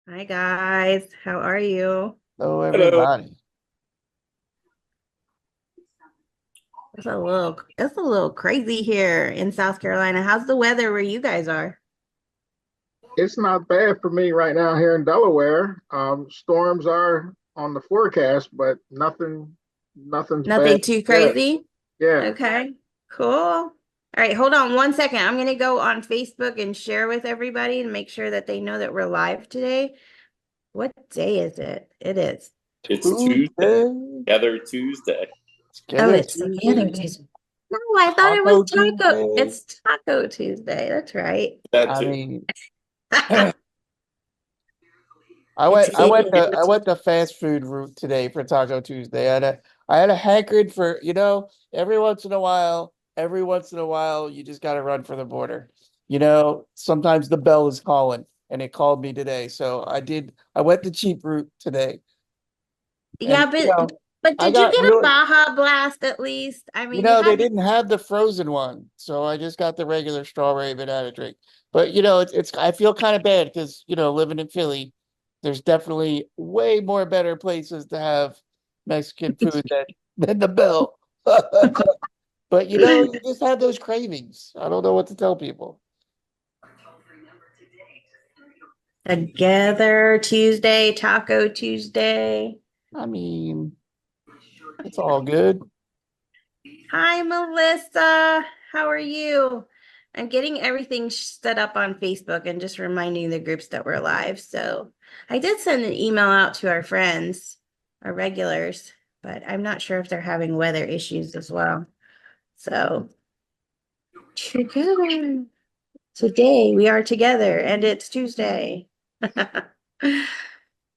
Hi guys, how are you? Hello, Hello. everybody. It's a little crazy here in South Carolina. How's the weather where you guys are? It's not bad for me right now here in Delaware. Storms are on the forecast, but nothing's bad Nothing too yet. crazy? Yeah. Okay, cool. All right, hold on one second. I'm gonna go on Facebook and share with everybody and make sure that they know that we're live today. What day is it? It is. It's Tuesday, Tuesday. Together Tuesday. Oh, Together it's the other Tuesday. Tuesday. No, I thought it was Taco Taco. Tuesday. It's Taco Tuesday. That's right. That I too. mean, I It's went I it went the I is. went the fast food route today for Taco Tuesday. I had a hankering for, every once in a while you just gotta run for the border. Sometimes the bell is calling and it called me today. So I went the cheap route today. And Yeah, but I did you got get a really Baja Blast at least? I mean, you They had didn't have the frozen one, so I just got the regular strawberry banana drink. But it's I feel kind of bad because living in Philly, there's definitely way more better places to have Mexican food than the Bell. But you just have those cravings. I don't know what to tell people. Together Tuesday, Taco Tuesday. I mean, it's all good. Hi, Melissa. How are you? I'm getting everything set up on Facebook and just reminding the groups that we're live. So I did send an email out to our friends, our regulars, but I'm not sure if they're having weather issues as well. So together. Today we are together and it's Tuesday.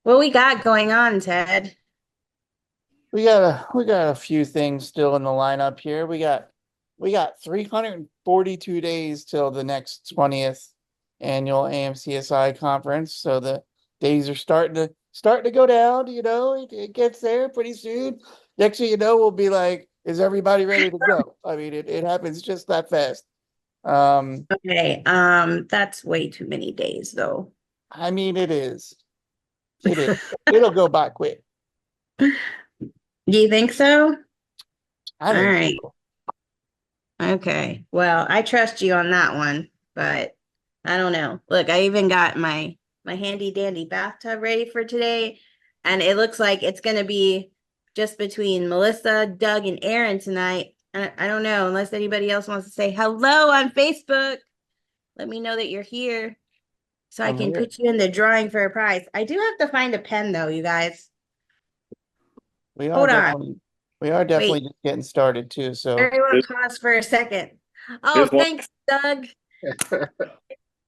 What we got going on, Ted? We got a few things still in the lineup here. We got 342 days till the next 20th annual AMCSI conference. So the days are starting to go down, it gets there pretty soon. Next thing you know, we'll be like, is everybody ready to go? I mean, it happens just that fast. Um, Okay, that's way too many days though. I mean it is. It is. It'll go by quick. Do you think so? I All think right. so. Okay. Well, I trust you on that one, but I don't know. Look, I even got my handy dandy bathtub ready for today, and it looks like it's gonna be just between Melissa, Doug, and Aaron tonight. I don't know, unless anybody else wants to say hello on Facebook. Let me know that you're here so I I'm can here. put you in the drawing for a prize. I do have to find a pen though, you guys. We are Hold on. definitely we are definitely Wait. just getting started too. So Everyone Here's, pause for a second. here's Oh, one. thanks, Doug.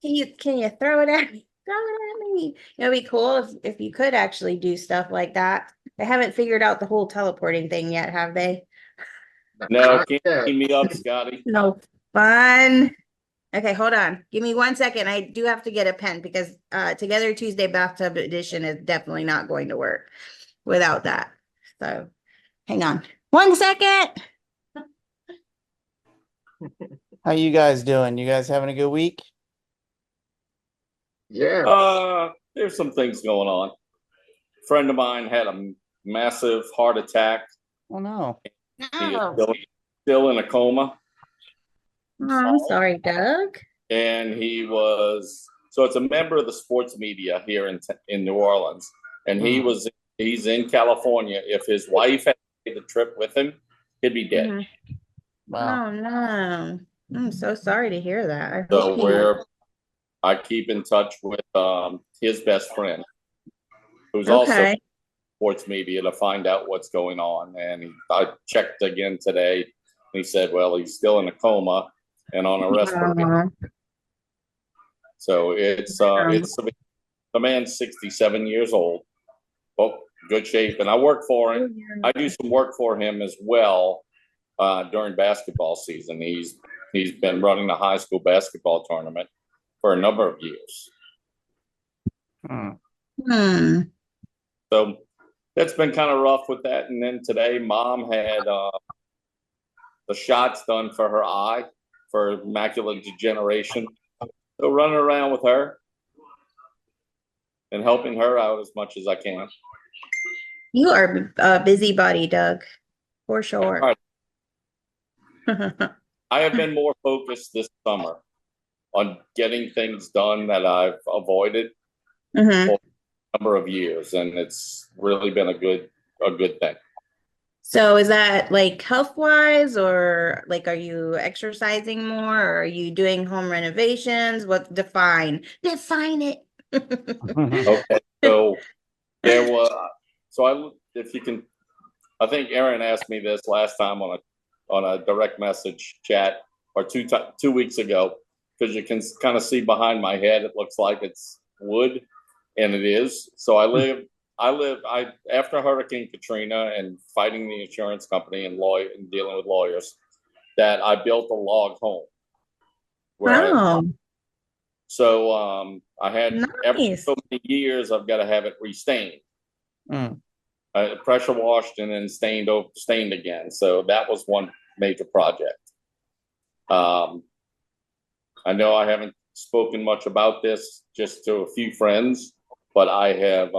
Can you throw it at me? Throw it at me. It'd be cool if you could actually do stuff like that. They haven't figured out the whole teleporting thing yet, have they? No, I can't clean me up, Scotty. No. Fun. Okay, hold on. Give me 1 second. I do have to get a pen because Together Tuesday Bathtub Edition is definitely not going to work without that. So hang on. 1 second. how you guys doing? You guys having a good week? Yeah. There's some things going on. Friend of mine had a massive heart attack. Oh no. He is Oh, still in a coma, I'm sorry, Doug. and so it's a member of the sports media here in New Orleans, and Hmm. he's in California. If his wife had made the trip with him, he'd be dead. Mhm. Wow. Oh no. I'm so sorry to hear that. I hope So he I keep in touch with his best friend, who's also okay. sports media, to find out what's going on. And I checked again today. And he said, well, he's still in a coma and on a respirator. Aw. So it's the man's 67 years old. Well, good shape. And I work for him. I do some work for him as well during basketball season. He's been running the high school basketball tournament for a number of years. Hmm. Hmm. So that's been kind of rough with that. And then today, mom had the shots done for her eye for macular degeneration. So running around with her. and helping her out as much as I can. You are a busybody, Doug, for sure. All right. I have been more focused this summer on getting things done that I've avoided Hmm. for a number of years, and it's really been a good thing. So is that like health wise, or like are you exercising more, or are you doing home renovations? What define it? Okay, so there was if you can, I think Aaron asked me this last time on a direct message chat or 2 weeks ago, because you can kind of see behind my head. It looks like it's wood, and it is. So I after Hurricane Katrina and fighting the insurance company and dealing with lawyers, that I built a log home where I have. Oh, So I had every nice. so many years I've got to have it restained, Mm. pressure washed, and then stained again. So that was one major project. Um, I know I haven't spoken much about this, just to a few friends, but I have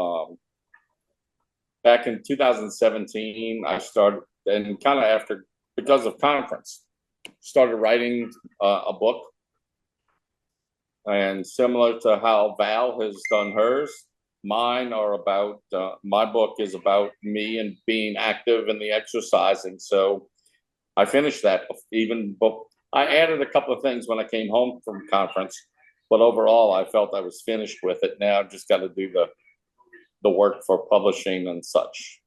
back in 2017, I started, and kind of after, because of conference, started writing a book. And similar to how Val has done hers, mine are about, my book is about me and being active in the exercising. So I finished that even book. I added a couple of things when I came home from conference, but overall I felt I was finished with it. Now I've just got to do the work for publishing and such.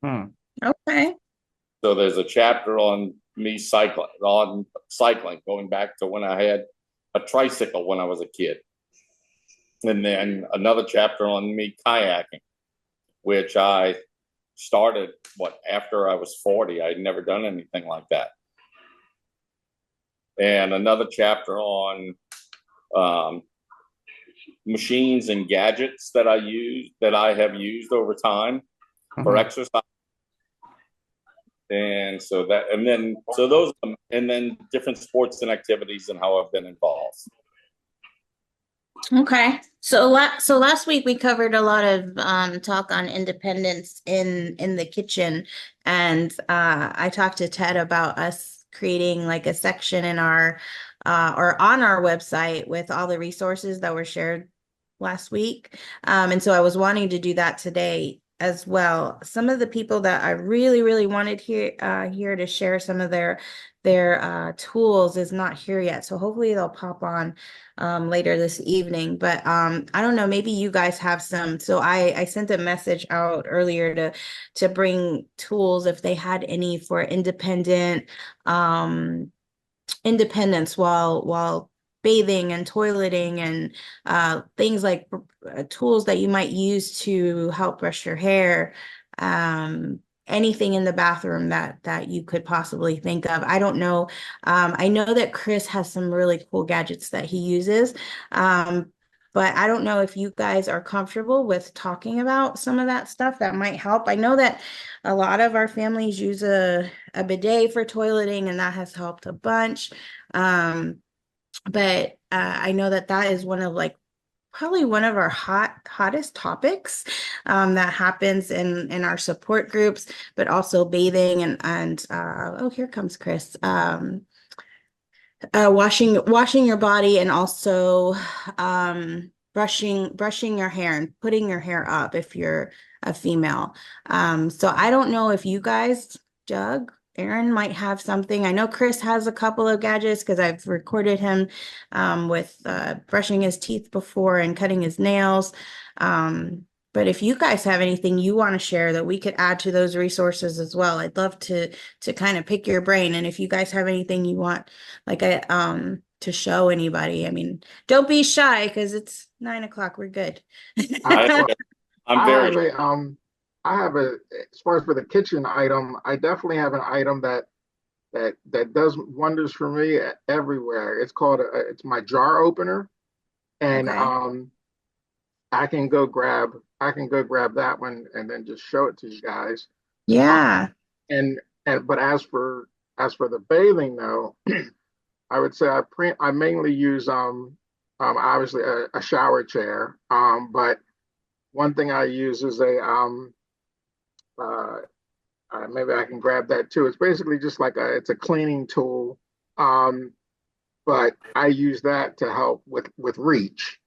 Hmm. Okay. So there's a chapter on me cycling, going back to when I had a tricycle when I was a kid. And then another chapter on me kayaking, which I started after I was 40. I'd never done anything like that. And another chapter on machines and gadgets that I have used over time for exercise. And so then different sports and activities and how I've been involved. Okay. So last week we covered a lot of talk on independence in the kitchen, and I talked to Ted about us creating like a section in our or on our website with all the resources that were shared last week. And so I was wanting to do that today as well. Some of the people that I really, really wanted here to share some of their tools is not here yet. So hopefully they'll pop on later this evening. But I don't know, maybe you guys have some. So I sent a message out earlier to bring tools if they had any for independence while bathing and toileting, and things like tools that you might use to help brush your hair, anything in the bathroom that you could possibly think of. I don't know. I know that Chris has some really cool gadgets that he uses. But I don't know if you guys are comfortable with talking about some of that stuff that might help. I know that a lot of our families use a bidet for toileting, and that has helped a bunch. But I know that is one of like probably one of our hottest topics that happens in our support groups, but also bathing and oh, here comes Chris. Washing your body, and also brushing your hair and putting your hair up if you're a female. So I don't know if you guys, Doug, Aaron might have something. I know Chris has a couple of gadgets because I've recorded him with brushing his teeth before and cutting his nails. But if you guys have anything you want to share that we could add to those resources as well, I'd love to kind of pick your brain. And if you guys have anything you want, like to show anybody, I mean, don't be shy because it's 9 o'clock. We're good. I, Well, I'm I very have as far as for the kitchen item, I definitely have an item that does wonders for me everywhere. It's my jar opener, and Okay. I can go grab that one and then just show it to you guys. Yeah. And but as for the bathing though, I would say I mainly use obviously a shower chair, but One thing I use is a uh, maybe I can grab that too. It's basically just like it's a cleaning tool, um, but I use that to help with reach,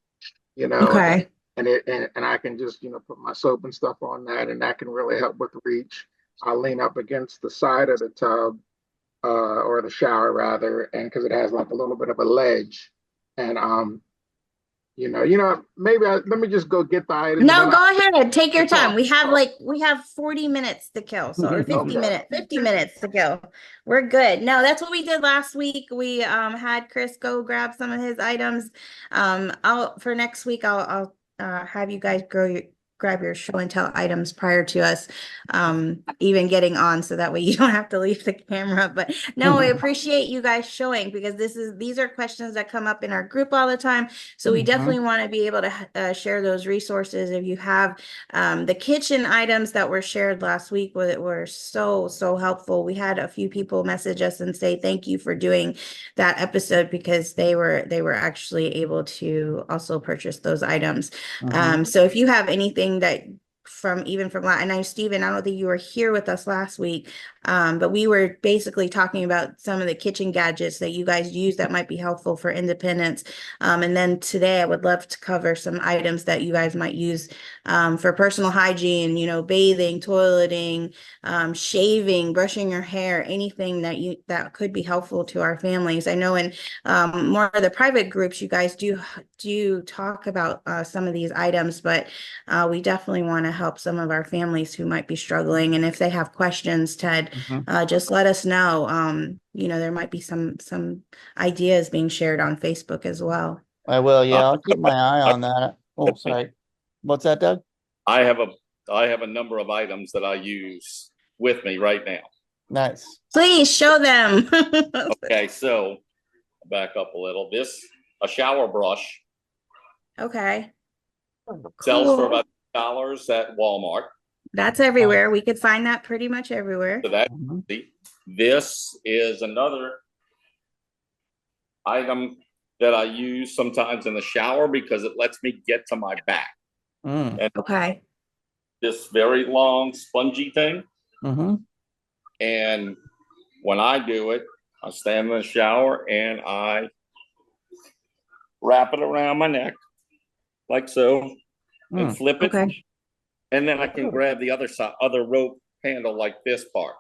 you know, Okay. and I can just put my soap and stuff on that, and that can really help with reach. I lean up against the side of the tub or the shower rather, and because it has like a little bit of a ledge, and maybe let me just go get the items, and No, then go ahead. Take your I'll time. talk. We have 40 minutes to kill. So or 50 Okay. minutes, 50 minutes to kill. We're good. No, that's what we did last week. We had Chris go grab some of his items. I'll for next week I'll have you guys grab your show and tell items prior to us even getting on so that way you don't have to leave the camera. But no, I appreciate you guys showing because these are questions that come up in our group all the time. So we definitely want to be able to share those resources. If you have the kitchen items that were shared last week were so helpful. We had a few people message us and say thank you for doing that episode because they were actually able to also purchase those items. So if you have anything that from I know Stephen, I don't think you were here with us last week, but we were basically talking about some of the kitchen gadgets that you guys use that might be helpful for independence. And then today I would love to cover some items that you guys might use for personal hygiene, bathing, toileting, shaving, brushing your hair, anything that could be helpful to our families. I know in more of the private groups, you guys do talk about some of these items, but we definitely want to help some of our families who might be struggling. And if they have questions, Ted, just let us know. There might be some ideas being shared on Facebook as well. I will. Yeah, Uh, I'll keep my eye on that. Oh, sorry. What's that, Doug? I have a number of items that I use with me right now. Nice. Please show them. Okay, so back up a little. A shower brush Okay. sells for Cool. about $2 at Walmart. That's everywhere. We could find that pretty much everywhere. So that's easy. This is another item that I use sometimes in the shower because it lets me get to my back. And Okay. this very long spongy thing. And when I do it, I stand in the shower and I wrap it around my neck like so and flip it. Okay. And then I can grab the other rope handle like this part.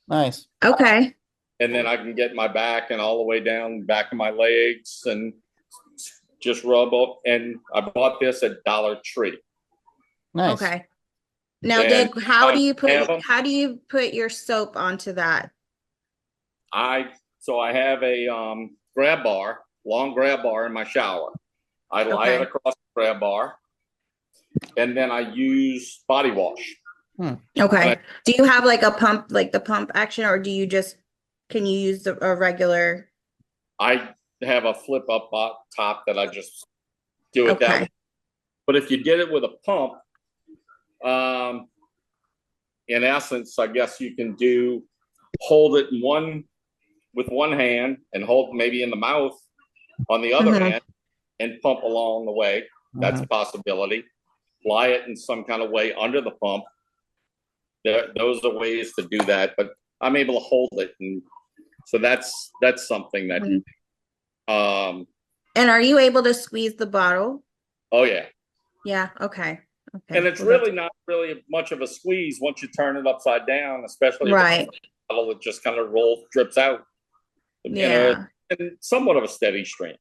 Nice. Okay. And then I can get my back and all the way down back of my legs and just rub up. And I bought this at Dollar Tree. Nice. Okay. Now, And Dick, how do you have 'em. put your soap onto that? So I have a long grab bar in my shower. I lie it across the grab bar, and then I use body wash. Okay. Do you have like a pump, like the pump action, or can you use a regular? I have a flip up top that I just do it that way. But if you get it with a pump, in essence, I guess you can hold it with one hand and hold maybe in the mouth on the other hand and pump along the way. That's a possibility. Fly it in some kind of way under the pump. Those are ways to do that, but I'm able to hold it, and so that's something that. And are you able to squeeze the bottle? Oh yeah. Yeah. Okay. And it's really not really much of a squeeze once you turn it upside down, especially right. If the bottle it just kind of drips out. Yeah. And somewhat of a steady stream.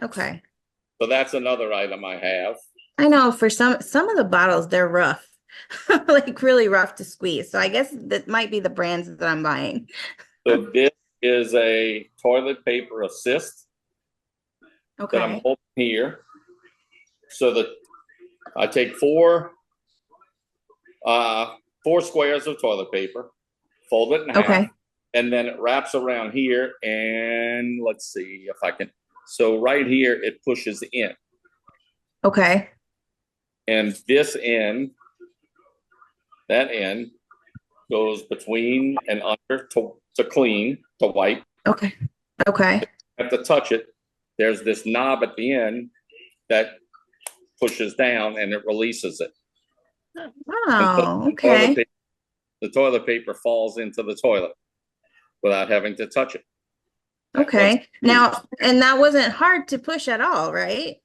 Okay. So that's another item I have. I know for some of the bottles, they're rough, like really rough to squeeze. So I guess that might be the brands that I'm buying. So this is a toilet paper assist that I'm holding here. So that I take four squares of toilet paper, fold it in half, and then it wraps around here. And let's see if I can. So right here, it pushes in. Okay. And that end goes between and under to clean, to wipe. Okay. Okay. You have to touch it. There's this knob at the end that pushes down and it releases it. Oh, The toilet okay. paper, the toilet paper falls into the toilet without having to touch it. Okay. Now, and that wasn't hard to push at all, right?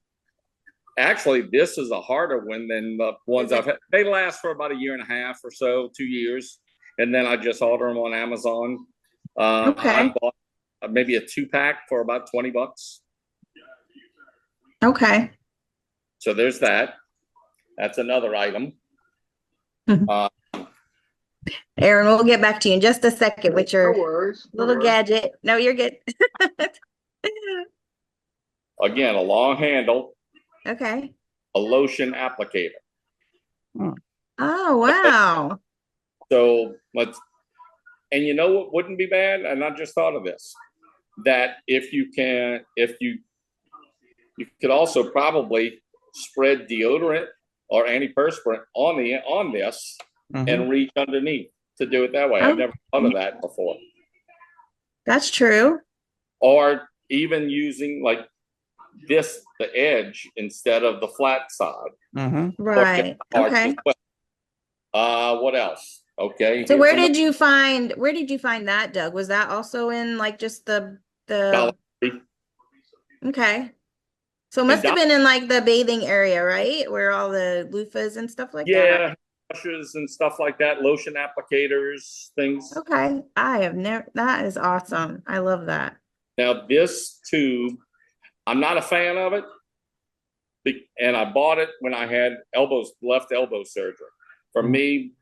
Actually, this is a harder one than the ones I've had. They last for about a year and a half or so, 2 years. And then I just order them on Amazon. Okay. I bought maybe a 2-pack for about $20. Okay. So there's that. That's another item. Aaron, we'll get back to you in just a second with your No worries. No little worries. gadget. No, you're good. Again, a long handle, Okay. a lotion applicator. Oh, wow. So and you know what wouldn't be bad? And I just thought of this, that you could also probably spread deodorant or antiperspirant on this and reach underneath to do it that way. I've never thought of that before. That's true. Or even using like this, the edge instead of the flat side. Right. Okay. What else? Okay. So where did you find that, Doug? Was that also in like just the Dollar Tree. Okay. So it must have been in like the bathing area, right? Where all the loofahs and stuff like that. Yeah, brushes and stuff like that, lotion applicators, things. Okay. I have never, that is awesome. I love that. Now this tube, I'm not a fan of it. And I bought it when I had left elbow surgery. For me,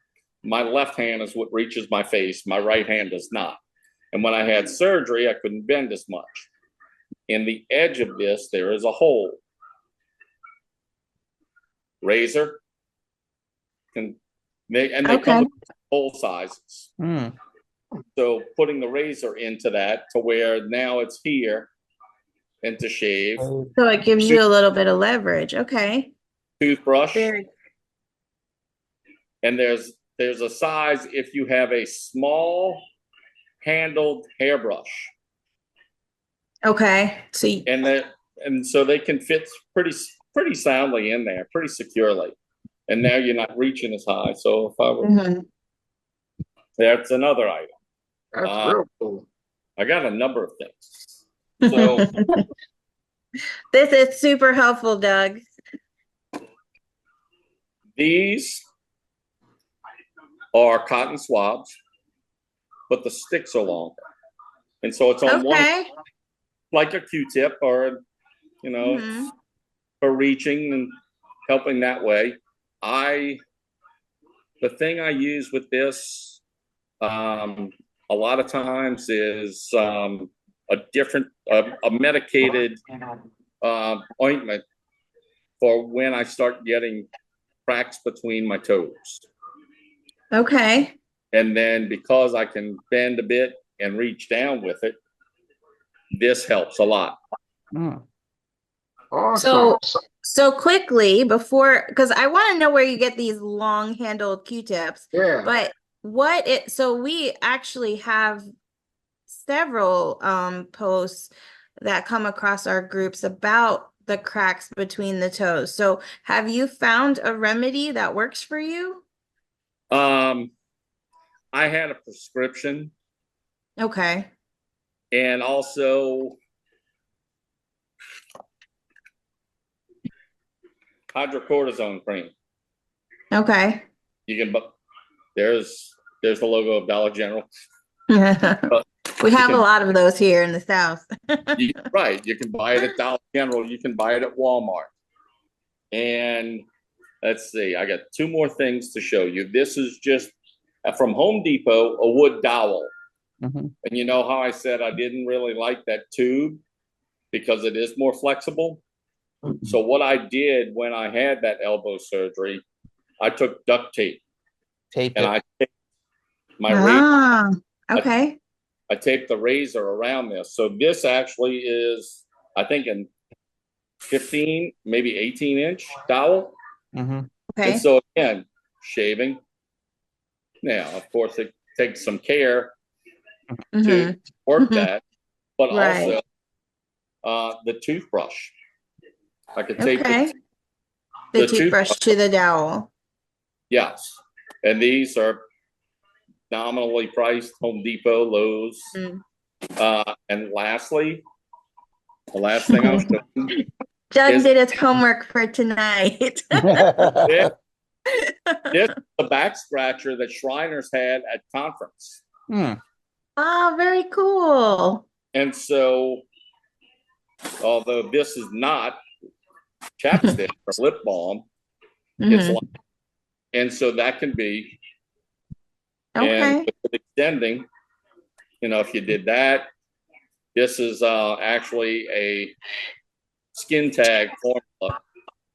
my left hand is what reaches my face. My right hand does not. And when I had surgery, I couldn't bend as much. In the edge of this, there is a hole. Razor. They come with hole sizes. So putting the razor into that to where now it's here and to shave. So it gives you a little bit of leverage. Okay. Toothbrush. And there's a size if you have a small handled hairbrush. Okay. So so they can fit pretty soundly in there, pretty securely. And now you're not reaching as high. So if I were, that's another item. That's real cool. I got a number of things. So this is super helpful, Doug. These are cotton swabs, but the sticks are longer. And so it's on one, like a Q-tip or, for reaching and helping that way. The thing I use with this a lot of times is a medicated ointment for when I start getting cracks between my toes. Okay. And then because I can bend a bit and reach down with it, this helps a lot. Awesome. So quickly before, because I want to know where you get these long handled Q-tips. Yeah. But so we actually have several posts that come across our groups about the cracks between the toes. So have you found a remedy that works for you? I had a prescription. Okay. And also hydrocortisone cream. Okay. You can, there's the logo of Dollar General. We have a lot of those here in the South. Right. You can buy it at Dollar General. You can buy it at Walmart. And let's see, I got 2 more things to show you. This is just from Home Depot, a wood dowel. And you know how I said I didn't really like that tube because it is more flexible. So what I did when I had that elbow surgery, I took duct tape. I taped my razor. Okay. I taped the razor around this. So this actually is, I think, a 15, maybe 18-inch dowel. Okay. And so again, shaving. Now, of course, it takes some care to work that, but also the toothbrush. I could tape it The The toothbrush to the dowel. yes. And these are nominally priced, Home Depot, Lowe's. Mm. And lastly, the last thing I'll show you Doug is did his homework for tonight. this, this is the back scratcher that Shriners had at conference. Hmm. Oh, very cool. And so, although this is not chapstick or lip balm, it's Mhm. like, and so that can be, Okay. and with extending, you know, if you did that, this is actually a skin tag formula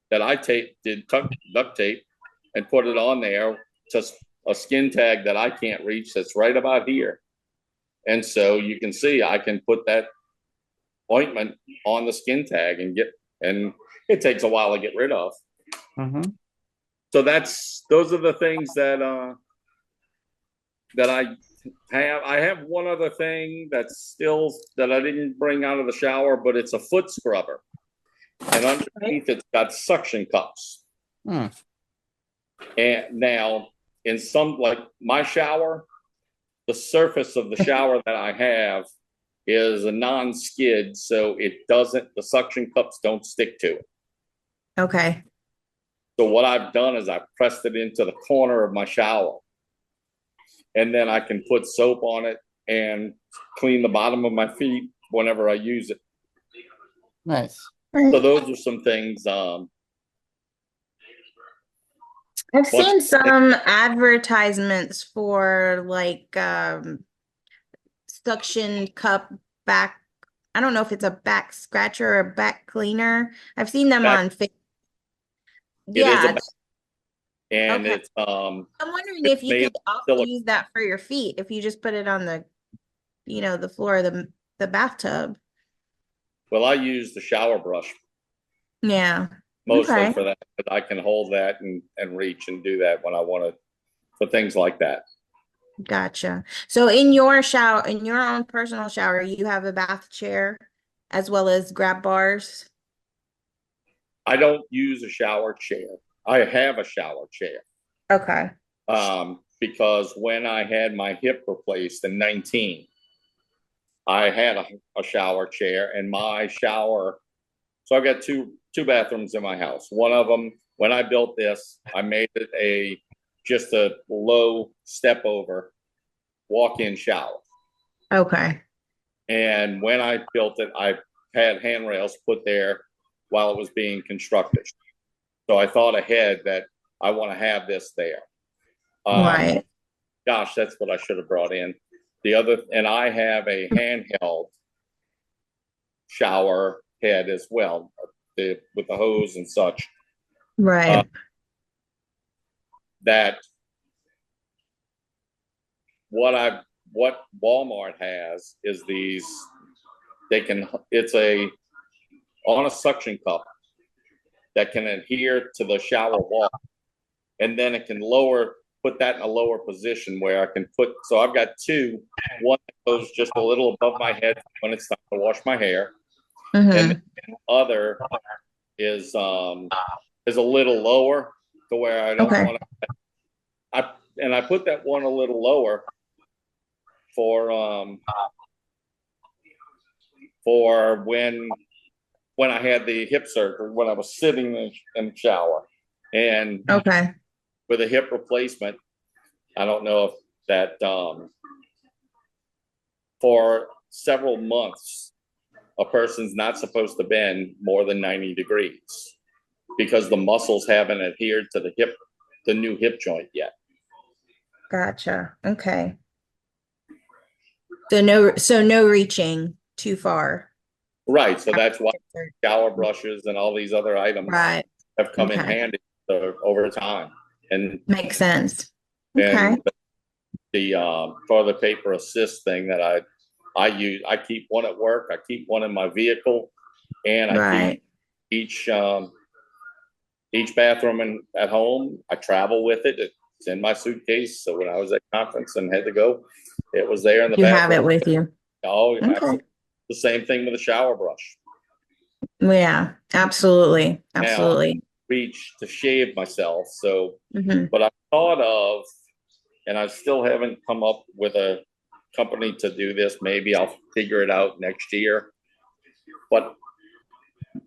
that I did duct tape and put it on there, just a skin tag that I can't reach that's right about here. And so you can see I can put that ointment on the skin tag and it takes a while to get rid of. Mhm. So those are the things that I have. I have one other thing that I didn't bring out of the shower, but it's a foot scrubber. And underneath it's got suction cups. Hmm. And now in some, like my shower, the surface of the shower that I have is a non-skid, so the suction cups don't stick to it. Okay. So what I've done is I've pressed it into the corner of my shower. And then I can put soap on it and clean the bottom of my feet whenever I use it. Nice. So those are some things. I've seen some advertisements for like suction cup back. I don't know if it's a back scratcher or a back cleaner. I've seen them Back- on Facebook. It is Yeah, and okay. it's I'm wondering it's if you made could also silicone. use that for your feet if you just put it on the, the floor of the bathtub. Well, I use the shower brush Yeah. mostly Okay. for that, but I can hold that and reach and do that when I want to for things like that. Gotcha. So in your shower, in your own personal shower, you have a bath chair as well as grab bars. I don't use a shower chair. I have a shower chair. Okay. Because when I had my hip replaced in 19, I had a shower chair and my shower. So I've got two bathrooms in my house. One of them, when I built this, I made it just a low step over walk-in shower. Okay. And when I built it, I had handrails put there while it was being constructed. So I thought ahead that I want to have this there. Right. Gosh, that's what I should have brought in. And I have a handheld shower head as well, with the hose and such. Right. That what Walmart has is these. It's on a suction cup that can adhere to the shower wall, and then it can put that in a lower position where I can so I've got two. One that goes just a little above my head when it's time to wash my hair, and the other is a little lower to where I don't want to. I put that one a little lower for when I had the hip surgery, when I was sitting in the shower, and with a hip replacement, I don't know if that for several months, a person's not supposed to bend more than 90 degrees because the muscles haven't adhered to the new hip joint yet. Gotcha. Okay. So no reaching too far. Right. So that's why shower brushes and all these other items have come in handy over time. And makes sense. And the toilet paper assist thing that I use, I keep one at work, I keep one in my vehicle, and I keep each bathroom at home. I travel with it. It's in my suitcase. So when I was at conference and had to go, it was there in the bathroom. You have it with you. Oh, absolutely. The same thing with the shower brush. Yeah, absolutely. Absolutely. reach to shave myself. So, Mhm. but I thought of, and I still haven't come up with a company to do this. Maybe I'll figure it out next year. But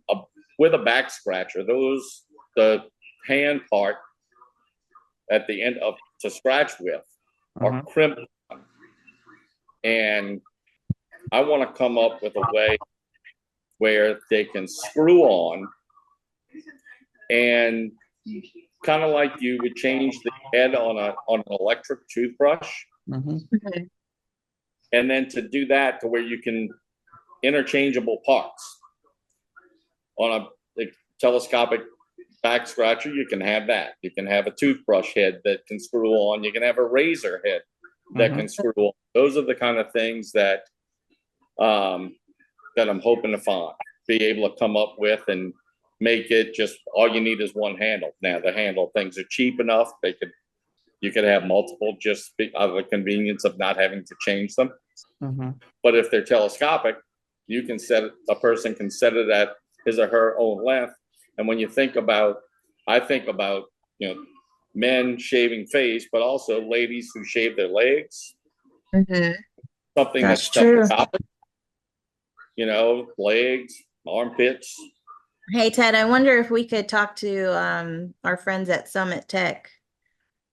a, with a back scratcher, the hand part at the end of to scratch with are crimped, and I want to come up with a way where they can screw on, and kind of like you would change the head on an electric toothbrush, Okay. and then to do that to where you can interchangeable parts on a telescopic back scratcher. You can have that. You can have a toothbrush head that can screw on. You can have a razor head that can screw on. Those are the kind of things that that I'm hoping to be able to come up with and make it just all you need is one handle. Now the handle things are cheap enough. You could have multiple just out of the convenience of not having to change them. But if they're telescopic, you can a person can set it at his or her own length. And when you I think about, men shaving face, but also ladies who shave their legs. Something That's that's true. telescopic, legs, armpits. Hey Ted, I wonder if we could talk to our friends at Summit Tech.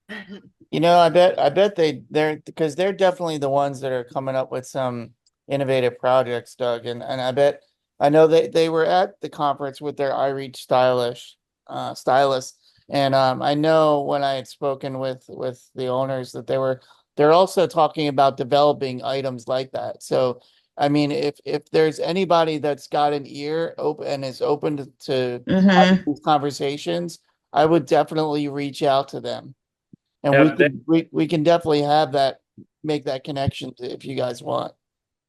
I bet they're because they're definitely the ones that are coming up with some innovative projects, Doug. And I know they were at the conference with their iReach stylist. And I know when I had spoken with the owners that they're also talking about developing items like that. So I mean, if there's anybody that's got an ear open and is open to having these conversations, I would definitely reach out to them. And we can definitely make that connection if you guys want.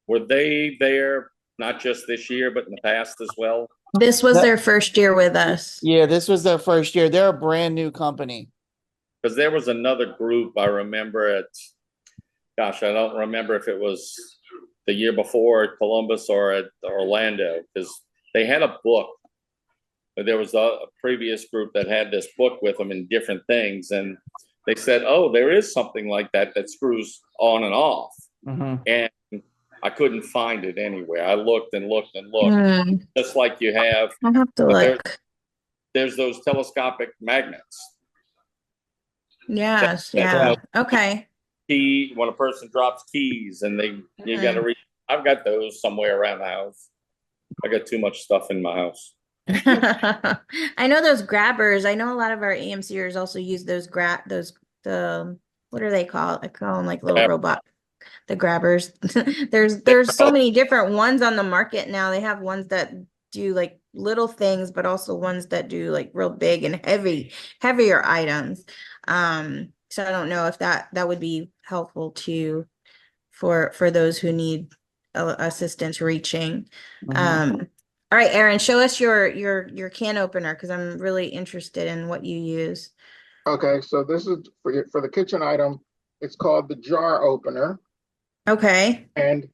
Were they there not just this year, but in the past as well? This was their first year with us. Yeah, this was their first year. They're a brand new company. Because there was another group I remember I don't remember if it was the year before at Columbus or at Orlando, because they had a book. There was a previous group that had this book with them in different things, and they said, "Oh, there is something like that screws on and off," and I couldn't find it anywhere. I looked and looked and looked, just like you have. I'll have to look. There's those telescopic magnets. Yes, yeah. Okay. Key when a person drops keys and you got to read. I've got those somewhere around the house. I got too much stuff in my house. I know those grabbers. I know a lot of our AMCers also use those what are they called? I call them like little robot, the grabbers. There's so many different ones on the market now. They have ones that do like little things, but also ones that do like real big and heavier items. So I don't know if that would be helpful too for those who need assistance reaching. All right, Aaron, show us your can opener because I'm really interested in what you use. Okay, so this is for the kitchen item. It's called the jar opener. Okay. And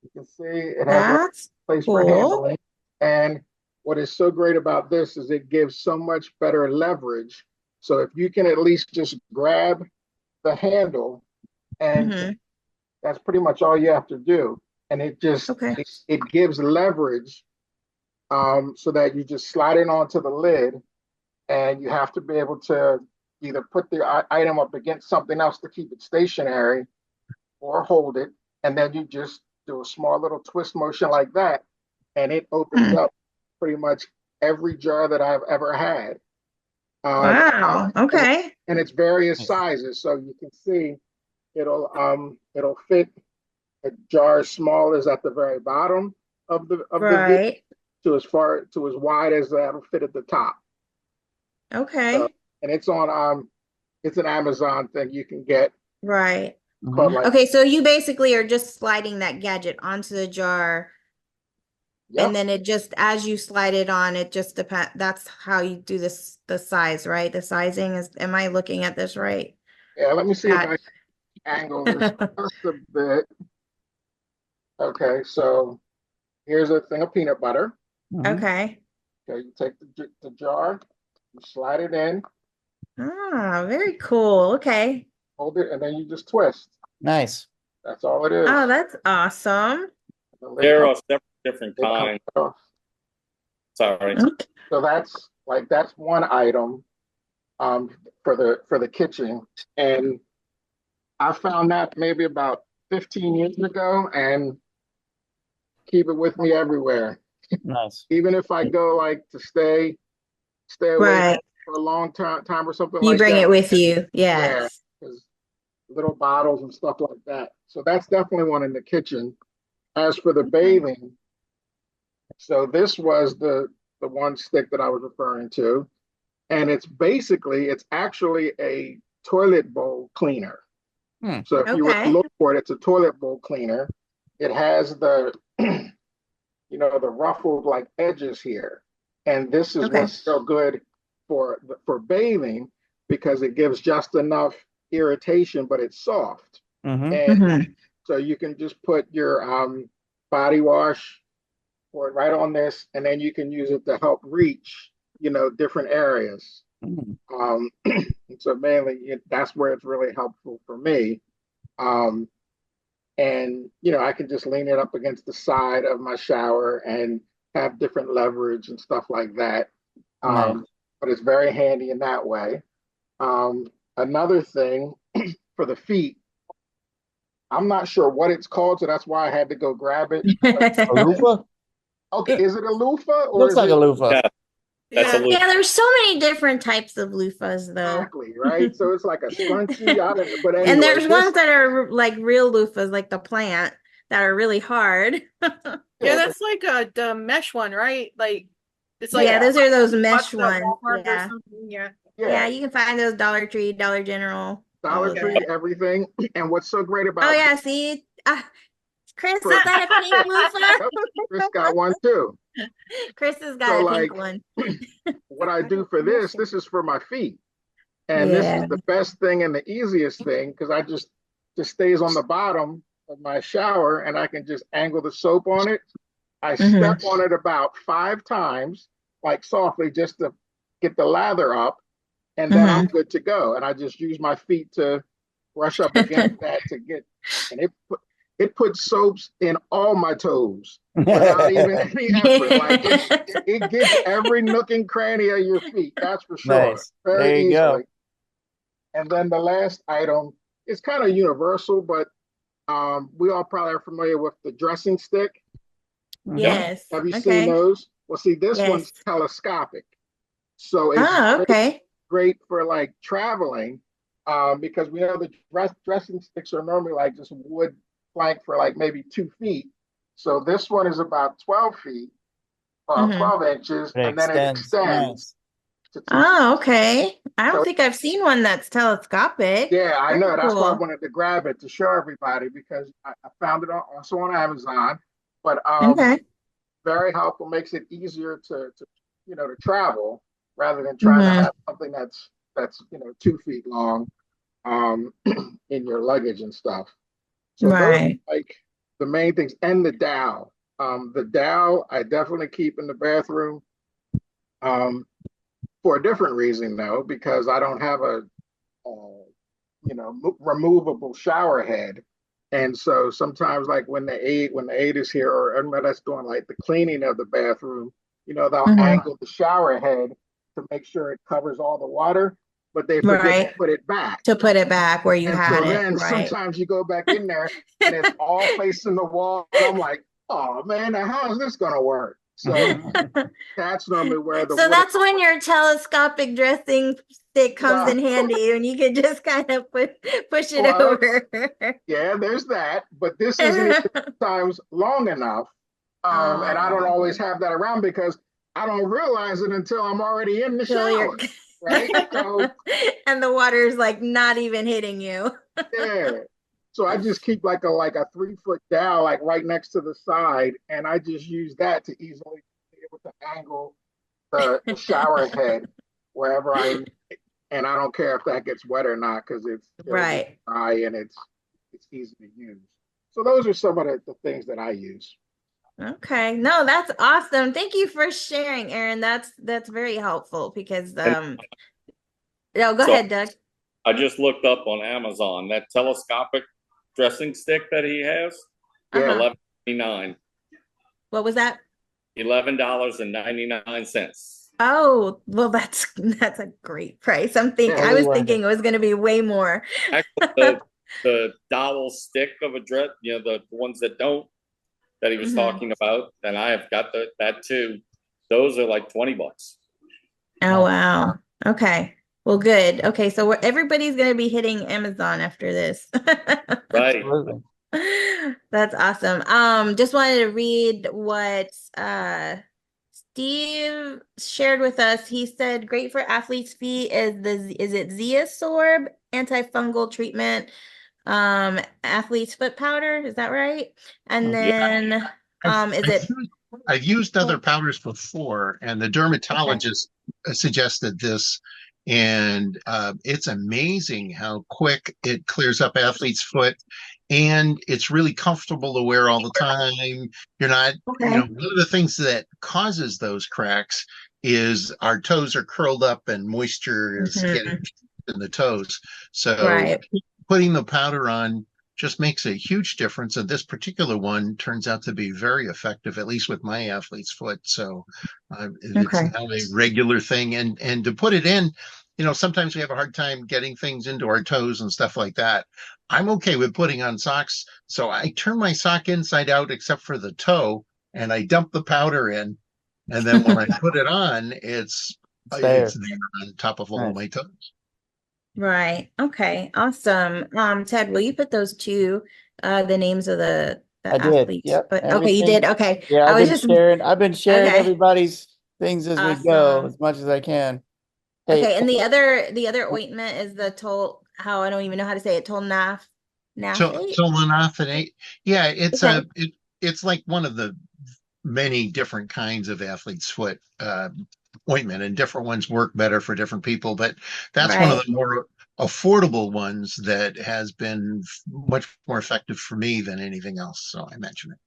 you can see it has a place for handling. And what is so great about this is it gives so much better leverage. So if you can at least just grab the handle, and that's pretty much all you have to do. And it just it gives leverage, so that you just slide it onto the lid, and you have to be able to either put the item up against something else to keep it stationary or hold it. And then you just do a small little twist motion like that, and it opens up pretty much every jar that I've ever had. Wow. Okay. And it's various sizes, so you can see it'll fit a jar as small as at the very bottom of the vid, to as wide as that'll fit at the top. Okay. And it's on it's an Amazon thing you can get. Right. Like, okay, so you basically are just sliding that gadget onto the jar. Yep. And then it just, as you slide it on, it just depends. That's how you do this, the size, right? The sizing is, am I looking at this right? Yeah, let me see if I can angle this just a bit. Okay, so here's a thing of peanut butter. Okay. Okay, you take the jar, You slide it in, Ah, very cool. Okay. hold it, and then you just twist. Nice. That's all it Oh, is. that's awesome. The lid There are comes, several different it comes kinds. off. Sorry. Okay. So that's one item for the kitchen. And I found that maybe about 15 years ago and keep it with me everywhere. Nice. Even if I go like to stay away Right. for a long time or something You like bring that. it with you. Yeah, Yes. because little bottles and stuff like that. So that's definitely one in the kitchen. As for the bathing, so this was the one stick that I was referring to, and it's actually a toilet bowl cleaner. Hmm. So if you were to Okay. look for it, it's a toilet bowl cleaner. It has the the ruffled like edges here, and this is Okay. what's so good for bathing because it gives just enough irritation, but it's soft. Mm-hmm. And Hmm. so you can just put your body wash for it right on this, and then you can use it to help reach, different areas. Mm. So mainly that's where it's really helpful for me. Um, and I can just lean it up against the side of my shower and have different leverage and stuff like that. Nice. But it's very handy in that way. Another thing for the feet, I'm not sure what it's called, so that's why I had to go grab it. A loofah? Okay, is it a loofah or Looks is like a it loofah. Yeah, that's a Yeah, little. there's so many different types of loofahs though. exactly right? So it's like a scrunchie. I don't know, but And anyway, there's this ones that are like real loofahs, like the plant, that are really hard. Yeah, yeah, that's like the mesh one, right? Like it's like Yeah, yeah, those are those bought mesh it at ones. Walmart or Yeah. something. Yeah. Yeah, yeah. you can find those Dollar Tree, Dollar General, all Dollar of Tree, those. everything. And what's so great Oh about yeah, see? Chris, for is that a pink yep, Chris loofah? got one too. Chris has So got a pink like one. what I do for this is for my feet. And this is Yeah. the best thing and the easiest thing because I just stays on the bottom of my shower and I can just angle the soap on it. I Hmm. step on it about 5 times, like softly, just to get the lather up, and then I'm Hmm. good to go. And I just use my feet to brush up against that to get, and it puts soaps in all my toes without even any effort. Like it gets every nook and cranny of your feet. That's for sure, Nice. There very you easily. go. And then the last item is kind of universal, but we all probably are familiar with the dressing stick. Mhm. Yes. Have you seen Okay. those? Well, see, this Yes. one's telescopic. So it's Oh, okay. great for like traveling because we know the dressing sticks are normally like just wood plank for like maybe 2 feet. So this one is about 12 feet, Hmm. 12 inches, It and then it extends. extends Nice. to 2 feet. Oh, okay. I don't So think I've seen one that's telescopic. yeah, I Very know. That's why I cool. wanted to grab it to show everybody because I found it also on Amazon. But Okay. very helpful, makes it easier to travel rather than trying to Hmm. have something that's 2 feet long in your luggage and stuff. So those Right. are like the main things, and the dowel. The dowel I definitely keep in the bathroom um, for a different reason though, because I don't have a removable shower head. And so sometimes, like when the aide is here, or everybody that's doing like the cleaning of the bathroom, they'll Hmm. angle the shower head to make sure it covers all the water, but they forget to Right. put it back. To put it back where you And had so it. then Right. sometimes you go back in there and it's all facing the wall, and I'm like, oh man, now how is this gonna work? So that's normally where the So wooden. that's when your telescopic dressing stick comes Well, in handy and you can just kind of push it well, over. yeah, there's that, but this isn't even sometimes long enough. And I don't Oh, always have that around because I don't realize it until I'm already in the till you're shower, right? So and the water's like not even hitting you. yeah. So I just keep like a 3 foot dowel like right next to the side, and I just use that to easily be able to angle the shower head wherever and I don't care if that gets wet or not because it'll be Right. dry and it's easy to use. So those are some of the things that I use. Okay. No, that's awesome. Thank you for sharing, Aaron. That's very helpful because And no, go so ahead, Doug. I just looked up on Amazon that telescopic dressing stick that he has, Yeah. Uh-huh. 11.99. What was that? $11.99. Oh, well, that's a great price. Yeah. I Totally was worth thinking it. it was going to be way more. Actually, the dowel stick of a dress, the ones that don't, that he was Mhm. talking about, and I have got that too. Those are like $20. Oh, wow. Okay. Well, good. Okay, so everybody's going to be hitting Amazon after this. Right. Absolutely. That's awesome. Just wanted to read what Steve shared with us. He said, great for athletes' feet is it Zeosorb antifungal treatment, athlete's foot powder, is that right? And Okay. Yeah. then is I've it used other powders before, and the okay? dermatologist suggested this, and it's amazing how quick it clears up athlete's foot, and it's really comfortable to wear all the time. You're not, Okay. one of the things that causes those cracks is our toes are curled up and moisture is getting Mhm. in the toes. So Right. putting the powder on just makes a huge difference. And this particular one turns out to be very effective, at least with my athlete's foot. So it's Okay. now a regular thing. And to put it in, sometimes we have a hard time getting things into our toes and stuff like that. I'm okay with putting on socks. So I turn my sock inside out except for the toe, and I dump the powder in. And then when I put it on, It's it's there. there on top of all of Nice. my toes. Right. Okay. Awesome. Ted, will you put those two, the names of I the did. athletes? Yep. But okay, you Everything. did. Okay. Yeah, I was just I've been sharing okay. everybody's things as we go Awesome. as much as I can. Hey, Okay, and the other ointment is the tol how I don't even know how to say it, So naphate. Solonophenate, yeah, Okay. it's like one of the many different kinds of athlete's foot ointment, and different ones work better for different people. But that's one of Right. the more affordable ones that has been much more effective for me than anything else. So I mention it.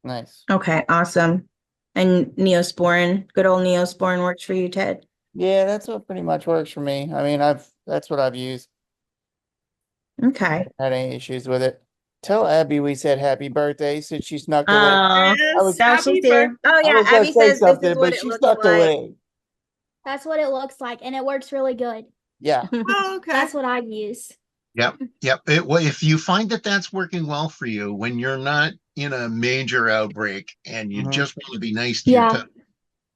nice. Okay, awesome. And Neosporin, good old Neosporin works for you, Ted. Yeah, that's what pretty much works for me. I mean, that's what I've used. Okay. Had any issues with it. Tell Abby we said happy birthday since she snuck away. I Yes, was No, she's happy here. Oh I yeah, was gonna Abby say says this is something, what but it she looks snuck like. away. That's what it looks like, and it works really good. Yeah. Oh, okay. That's what I use. Yep, yep. Well, if you find that that's working well for you when you're not in a major outbreak and you Mhm. just want to be nice to your Yeah, toe,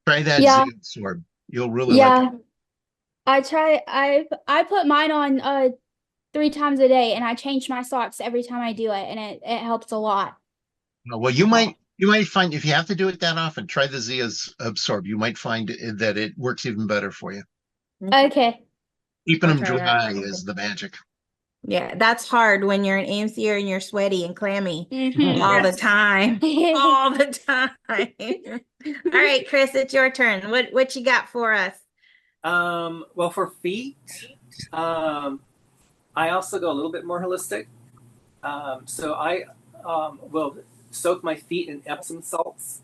try that yeah, Zeosorb. You'll really like it. yeah. I put mine on 3 times a day, and I change my socks every time I do it, and it helps a lot. Well, you might find if you have to do it that often, try the Zia's Absorb. You might find that it works even better for you. Okay. Keeping I'll them try that. dry is the magic. Yeah, that's hard when you're an AMCer and you're sweaty and clammy all Mm-hmm. the time. All the time. All right, Chris, it's your turn. What you got for us? Well, for feet, I also go a little bit more holistic. So I will soak my feet in Epsom salts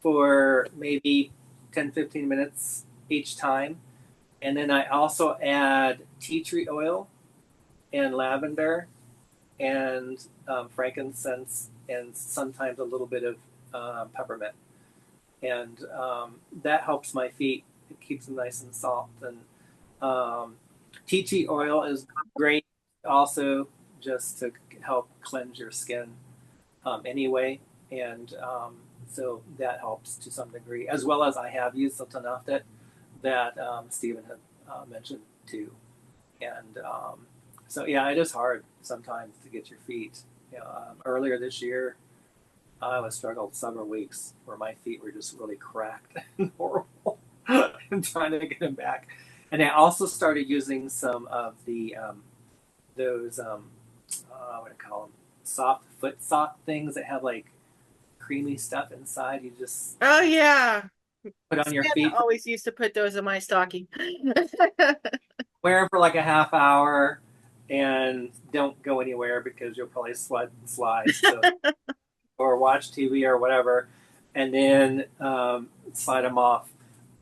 for maybe 10, 15 minutes each time. And then I also add tea tree oil and lavender and frankincense and sometimes a little bit of peppermint. And that helps my feet. It keeps them nice and soft. And tea tree oil is great also just to help cleanse your skin anyway. And so that helps to some degree, as well as I have used Sultanaftet that Stephen had mentioned too. And so, yeah, it is hard sometimes to get your feet. Earlier this year, I was struggled several weeks where my feet were just really cracked and horrible and trying to get them back. And I also started using some of the those what do you call them, soft foot sock things that have like creamy stuff inside. You just Oh yeah. put on your Santa feet, always used to put those in my stocking. wear them for like a half hour, and don't go anywhere because you'll probably slide and slide. So or watch TV or whatever, and then slide them off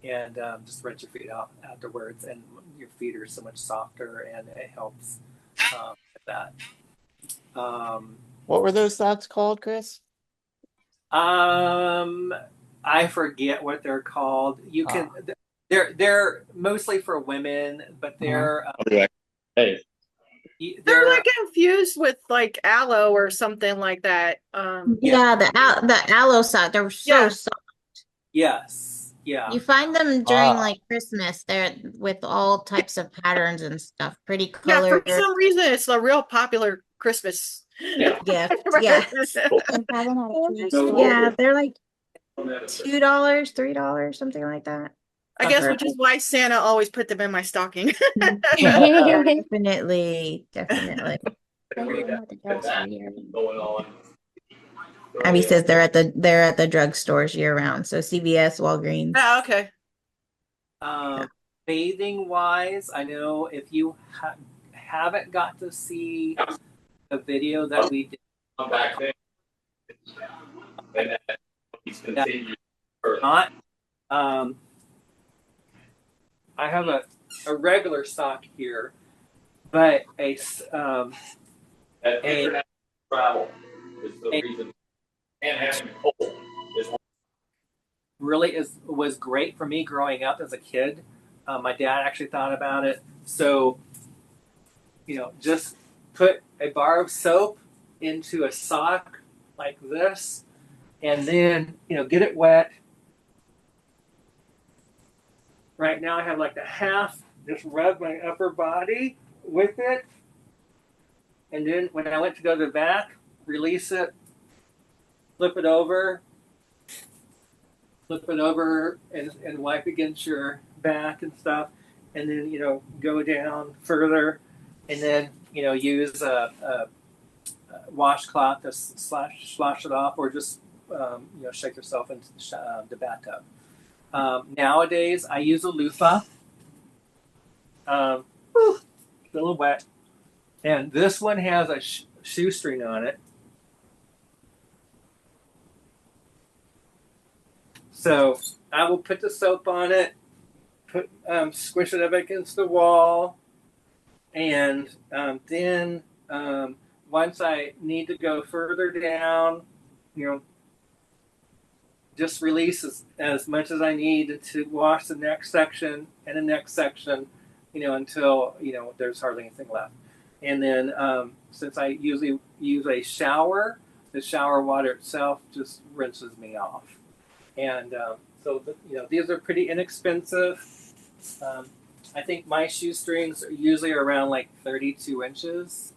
and just rinse your feet off afterwards. And your feet are so much softer, and it helps with that. What were those socks called, Chris? I forget what they're called. You can. They're mostly for women, but they're Hey, They're like infused with like aloe or something like that. Yeah, the aloe sock, they're so Yeah. soft. yes, yeah. You find them during Ah. like Christmas. They're with all types of patterns and stuff. Pretty Yeah, for colors. some reason it's a real popular Christmas gift. Yeah. I'm probably not a true story. Yeah, they're like $2, $3, something like that. I guess, which is why Santa always put them in my stocking. Yeah, definitely. going on. Abby says they're at the drugstores year round. So CVS, Walgreens. Oh, okay. Bathing wise, I know if you haven't got to see a video that we did, I'm back there. And then he's continued. not. I have a regular sock here, but That international travel is the reason. And having cold is really was great for me growing up as a kid. My dad actually thought about it. So, just put a bar of soap into a sock like this, and then, get it wet. Right now I have like a half, just rub my upper body with it. And then when I went to go to the back, release it, flip it over and wipe against your back and stuff. And then, go down further and then, use a washcloth to slosh it off, or just, shake yourself into the bathtub. Nowadays, I use a loofah. Still wet. And this one has a shoestring on it. So I will put the soap on it, squish it up against the wall, and then once I need to go further down, just release as much as I need to wash the next section and the next section, until there's hardly anything left. And then since I usually use a shower, the shower water itself just rinses me off. And so these are pretty inexpensive. I think my shoestrings are usually around like 32 inches.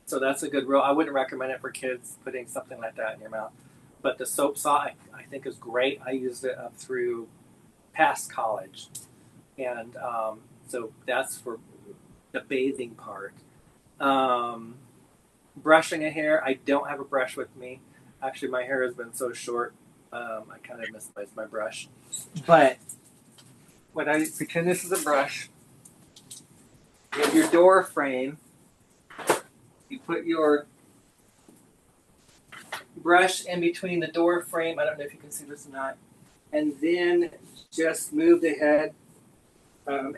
So that's a good rule. I wouldn't recommend it for kids putting something like that in your mouth. But the soap saw I think is great. I used it up through past college. And so that's for the bathing part. Brushing a hair, I don't have a brush with me. Actually, my hair has been so short, I kind of misplaced my brush. But when I pretend this is a brush, you have your door frame. You put your brush in between the door frame. I don't know if you can see this or not. And then just move the head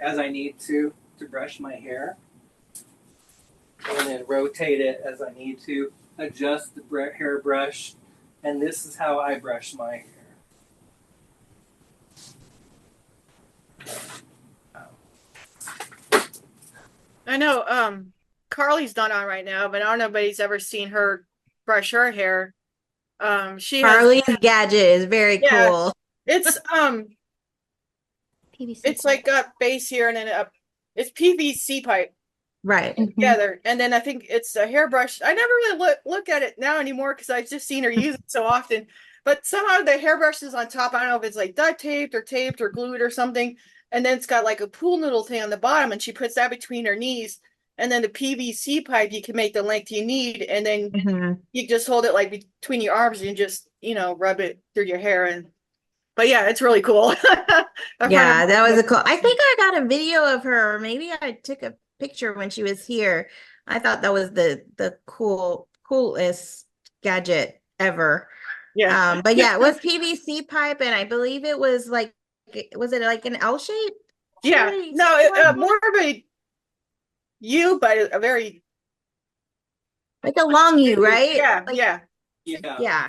as I need to brush my hair. And then rotate it as I need to. Adjust the hair brush. And this is how I brush my hair. I know Carly's not on right now, but I don't know if anybody's ever seen her brush her hair. She Carly's gadget is very cool. It's PVC it's pipe. like got base here and then it's PVC pipe Right. together, and then I think it's a hairbrush. I never really look at it now anymore because I've just seen her use it so often. But somehow the hairbrush is on top. I don't know if it's like duct taped or glued or something. And then it's got like a pool noodle thing on the bottom, and she puts that between her knees. And then the PVC pipe, you can make the length you need, and then you just hold it like between your arms and just rub it through your hair. But yeah, it's really cool. Yeah, that was a cool. I think I got a video of her, or maybe I took a picture when she was here I thought that was the coolest gadget ever. Yeah. But yeah, it was PVC pipe, and I believe it was like, was it like an L shape? Yeah. Very No, square, more of a U, but a very like a long U, right? yeah, Like, yeah. Yeah. yeah.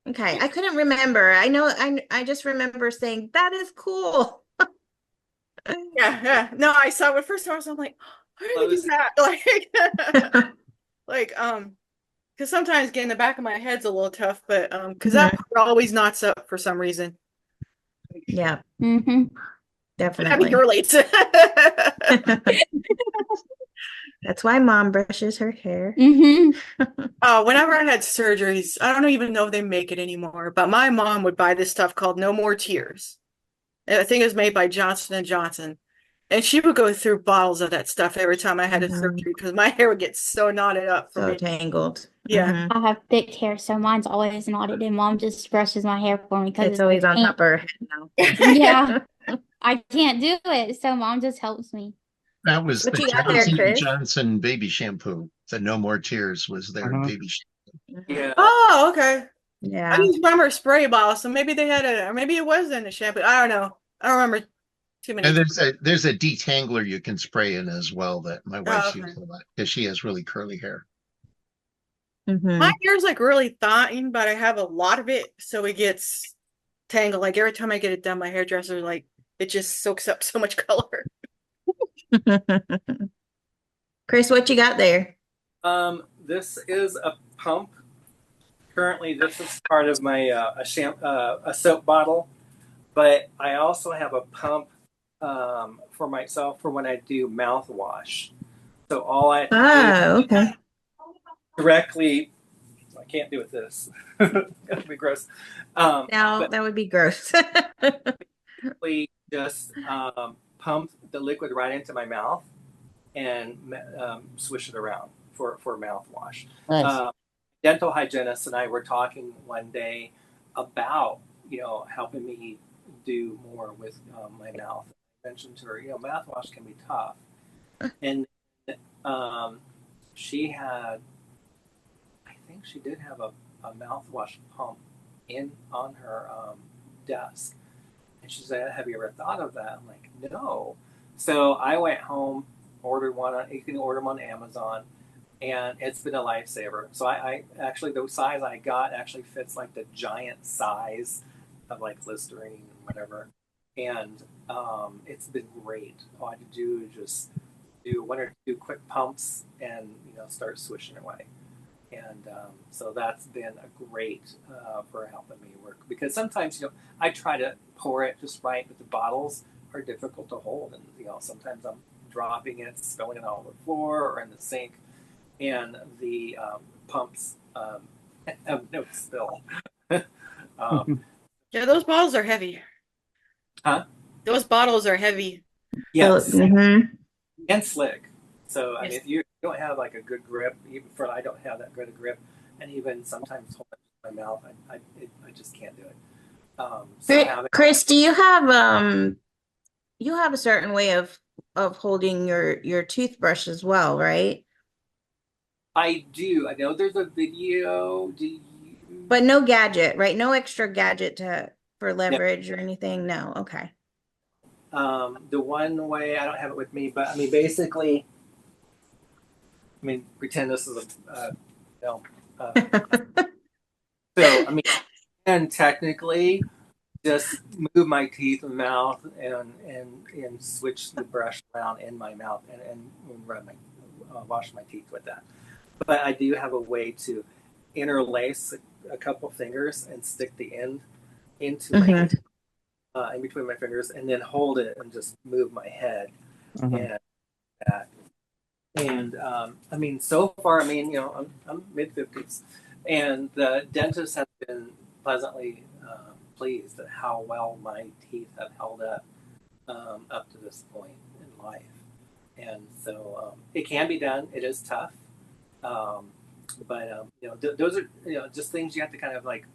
Okay, I couldn't remember. I know I just remember saying that is cool. Yeah, yeah. No, I saw it first time. I was like, how did they do that? Like, because sometimes getting the back of my head's a little tough, but because that part always knots up for some reason. Yeah, Mm-hmm. But I definitely. mean, relates. That's why mom brushes her hair. Mm-hmm. Whenever I had surgeries, I don't even know if they make it anymore, but my mom would buy this stuff called No More Tears. And I think it was made by Johnson and Johnson. And she would go through bottles of that stuff every time I had a surgery because my hair would get so knotted up from So it. tangled. Yeah. Mhm. I have thick hair, so mine's always knotted, and mom just brushes my hair for me because It's always on top of her head now. Yeah, I can't do it, so mom just helps me. That was What the you got there, Johnson and Chris? Johnson baby shampoo. The No More Tears was their baby shampoo. Yeah. Oh, okay. I Yeah. just remember a spray bottle, so maybe they had or maybe it was in the shampoo. I don't know. I don't remember too many. And there's a detangler you can spray in as well that my Oh, wife's okay. used a lot because she has really curly hair. My hair's like really thin, but I have a lot of it, so it gets tangled. Like every time I get it done, my hairdresser like it just soaks up so much color. Chris, what you got there? This is a pump. Currently, this is part of my a soap bottle, but I also have a pump for myself for when I do mouthwash. So all I have to Oh, okay. do directly. I can't do it with this. It'll be gross. Now But that would be gross. we just pump the liquid right into my mouth and swish it around for mouthwash. Nice. Dental hygienist and I were talking one day about helping me do more with my mouth. I mentioned to her, mouthwash can be tough, and she had, I think she did have a mouthwash pump on her desk, and she said, "Have you ever thought of that?" I'm like, "No." So I went home, ordered one. You can order them on Amazon, and it's been a lifesaver. So I actually, the size I got actually fits like the giant size of like Listerine and whatever, and it's been great. All I had to do is just do one or two quick pumps and start swishing away. And so that's been a great for helping me work because sometimes I try to pour it just right, but the bottles are difficult to hold, and sometimes I'm dropping it, spilling it all over the floor or in the sink, and the pumps have no spill. Yeah, those bottles are heavy. Huh? Those bottles are heavy. Yes, Mhm. and slick. So I mean, Yes. if you don't have like a good grip, even for I don't have that good a grip, and even sometimes holding it in my mouth, I just can't do it. So having Chris, do you have a certain way of holding your toothbrush as well, right? I do. I know there's a video. Do you? But no gadget, right? No extra gadget for No. leverage or anything. No. Okay. The one way I don't have it with me, but I mean, basically, pretend this is a, no. So I mean, and technically, just move my teeth and mouth and switch the brush around in my mouth and rub my wash my teeth with that. But I do have a way to interlace a couple fingers and stick the end into my in between my fingers, and then hold it and just move my head and that. And I mean, so far, I'm mid-50s, and the dentist has been pleasantly pleased at how well my teeth have held up to this point in life. And so it can be done. It is tough, but those are just things you have to kind of like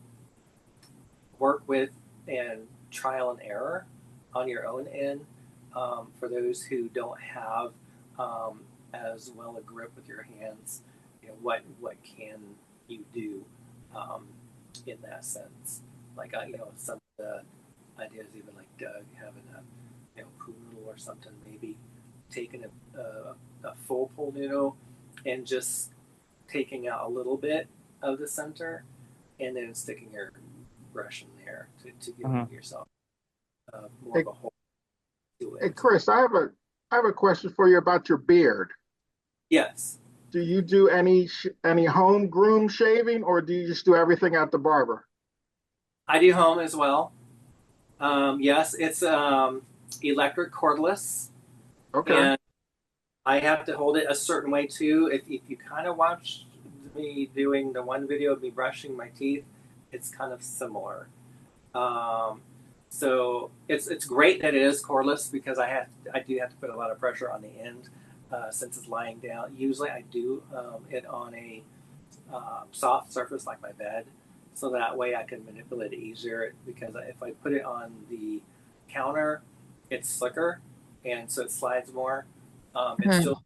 work with and trial and error on your own end. For those who don't have as well a grip with your hands. You know, what can you do in that sense? Like some of the ideas, even like Doug having a pool noodle or something, maybe taking a full pool noodle and just taking out a little bit of the center and then sticking your brush in there to give yourself more Hey, of a whole to hey, it. Chris, I have a question for you about your beard. Yes, Do you do any home groom shaving, or do you just do everything at the barber? I do home as well. Yes, it's electric cordless, Okay. and I have to hold it a certain way too. If you kind of watch me doing the one video of me brushing my teeth, it's kind of similar. So it's great that it is cordless because I do have to put a lot of pressure on the end since it's lying down. Usually I do it on a soft surface like my bed, so that way I can manipulate it easier. Because if I put it on the counter, it's slicker, and so it slides more. It's still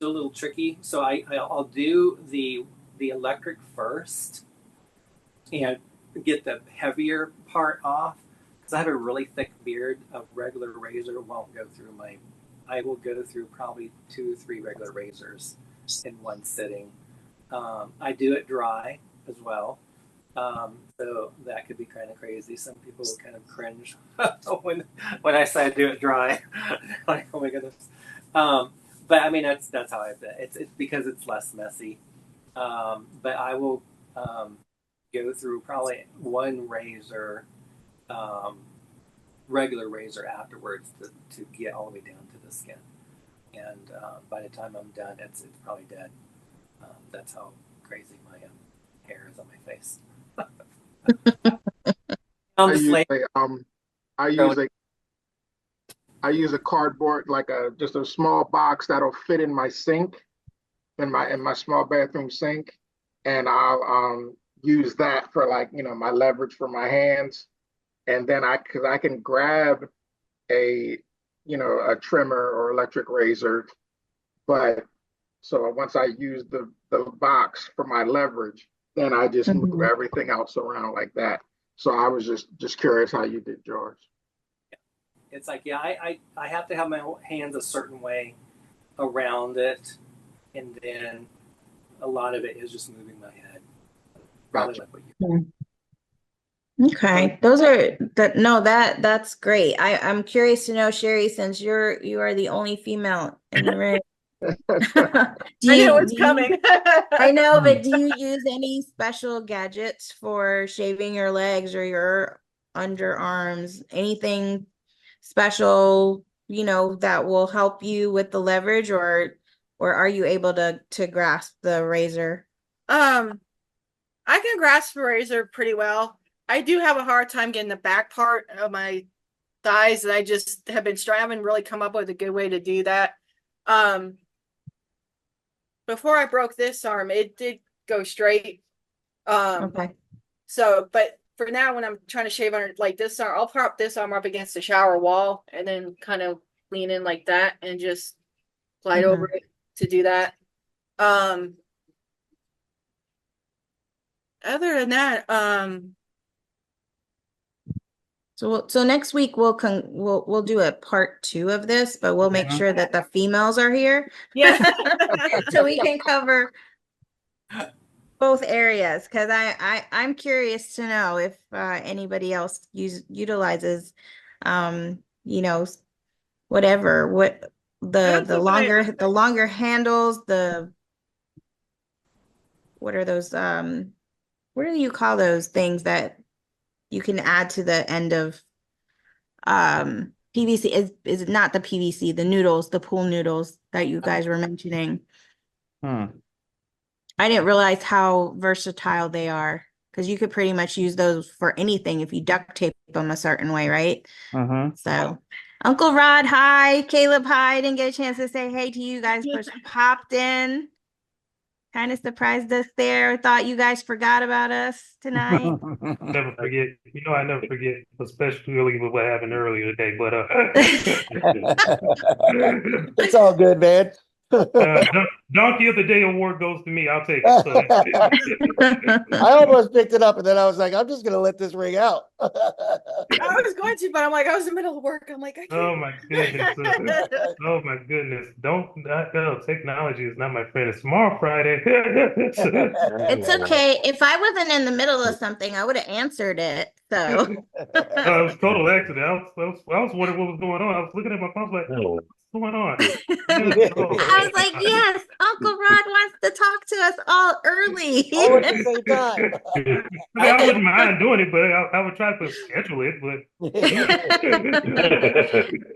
a little tricky. So I'll do the electric first and get the heavier part off because I have a really thick beard. A regular razor won't go through my. I will go through probably 2 or 3 regular razors in one sitting. I do it dry as well, so that could be kind of crazy. Some people will kind of cringe when I say I do it dry. Like, oh my goodness. But I mean that's how I've done it. It's because it's less messy. But I will go through probably one razor, regular razor afterwards to get all the way down to the skin. And by the time I'm done, it's probably dead. That's how crazy my hair is on my face. I Just use like a I use a I use a cardboard, like just a small box that'll fit in my sink, in my small bathroom sink, and I'll use that for, like, my leverage for my hands, and then because I can grab a a trimmer or electric razor, but so once I use the box for my leverage, then I just move everything else around like that. So I was just curious how you did yours. it's like I have to have my hands a certain way around it, and then a lot of it is just moving my head. Probably Gotcha. like what you. Okay, those are that. No, that's great. I'm curious to know, Sherry, since you are the only female in the room. Do I knew it you was do you coming. I know, but do you use any special gadgets for shaving your legs or your underarms? Anything special, that will help you with the leverage, or are you able to grasp the razor? I can grasp a razor pretty well. I do have a hard time getting the back part of my thighs, and I just have been I haven't really come up with a good way to do that. Before I broke this arm, it did go straight. Okay. So, but for now, when I'm trying to shave under like this arm, I'll prop this arm up against the shower wall and then kind of lean in like that and just glide over it to do that. Other than that, So next week we'll do a part 2 of this, but we'll make sure that the females are here. yeah. So we can cover both areas, because I'm curious to know if anybody else utilizes whatever, what the longer handles, what are those what do you call those things that you can add to the end of PVC? Is it not the PVC, the noodles, the pool noodles that you guys were mentioning? I didn't realize how versatile they are, because you could pretty much use those for anything if you duct tape them a certain way, right? So Uncle Rod, hi. Caleb, hi. Didn't get a chance to say hey to you guys, but popped in. Kind of surprised us there. Thought you guys forgot about us tonight. Never forget. I never forget, especially with what happened earlier today. But It's all good, man. Donkey of the Day award goes to me. I'll take it. So I almost picked it up, and then I was like, I'm just gonna let this ring out. I was going to, but I'm like, I was in the middle of work. I'm like, I can't. oh my goodness. Oh my goodness. Don't no, technology is not my friend. It's tomorrow Friday. It's okay. If I wasn't in the middle of something, I would have answered it. So It was a total accident. I was wondering what was going on. I was looking at my phone, I was like, what's going on? I was like, yes, Uncle Rod wants to talk to us all early. All at the same time. I mean, I wouldn't mind doing it, but I would try to schedule it. But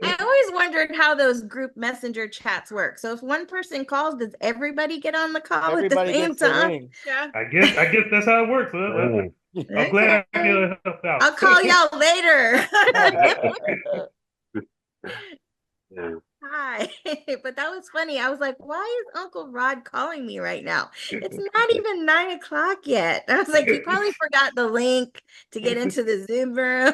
I always wondered how those group messenger chats work. So if one person calls, does everybody get on the call Everybody at the same gets the time? ring. Yeah. I guess that's how it works. I'm glad I could help out. I'll call y'all later. Hi. But that was funny. I was like, why is Uncle Rod calling me right now? It's not even 9 o'clock yet. I was like, you probably forgot the link to get into the Zoom room.